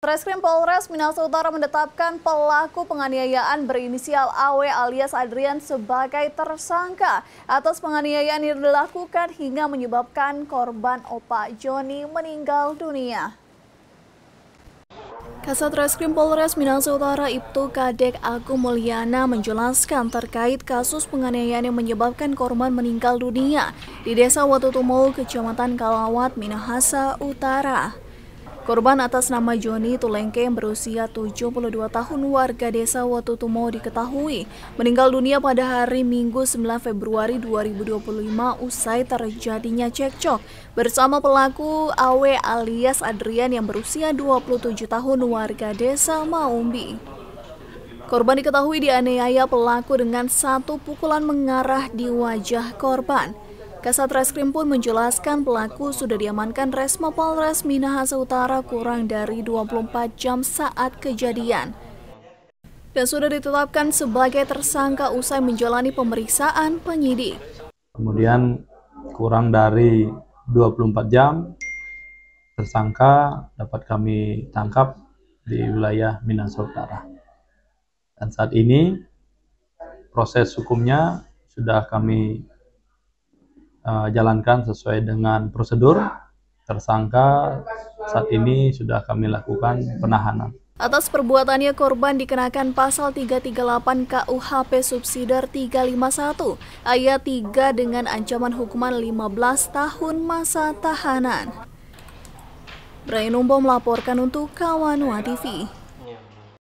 Satreskrim Polres Minahasa Utara menetapkan pelaku penganiayaan berinisial AW alias Adrian sebagai tersangka atas penganiayaan yang dilakukan hingga menyebabkan korban Opa Joni meninggal dunia. Kasatreskrim Polres Minahasa Utara Ibtu Kadek Agung Mulyana menjelaskan terkait kasus penganiayaan yang menyebabkan korban meninggal dunia di Desa Watutumo, Kecamatan Kalawat, Minahasa Utara. Korban atas nama Joni Tulengke yang berusia 72 tahun warga Desa Watutumo diketahui meninggal dunia pada hari Minggu 9 Februari 2025 usai terjadinya cekcok bersama pelaku AW alias Adrian yang berusia 27 tahun warga Desa Maumbi. Korban diketahui dianiaya pelaku dengan satu pukulan mengarah di wajah korban. Kasatreskrim pun menjelaskan pelaku sudah diamankan Resmo Polres Minahasa Utara kurang dari 24 jam saat kejadian dan sudah ditetapkan sebagai tersangka usai menjalani pemeriksaan penyidik. Kemudian kurang dari 24 jam tersangka dapat kami tangkap di wilayah Minahasa Utara. Dan saat ini proses hukumnya sudah kami jalankan sesuai dengan prosedur. Tersangka saat ini sudah kami lakukan penahanan. Atas perbuatannya korban dikenakan pasal 338 KUHP Subsider 351 ayat 3 dengan ancaman hukuman 15 tahun masa tahanan. Brainumbo melaporkan untuk Kawanua TV.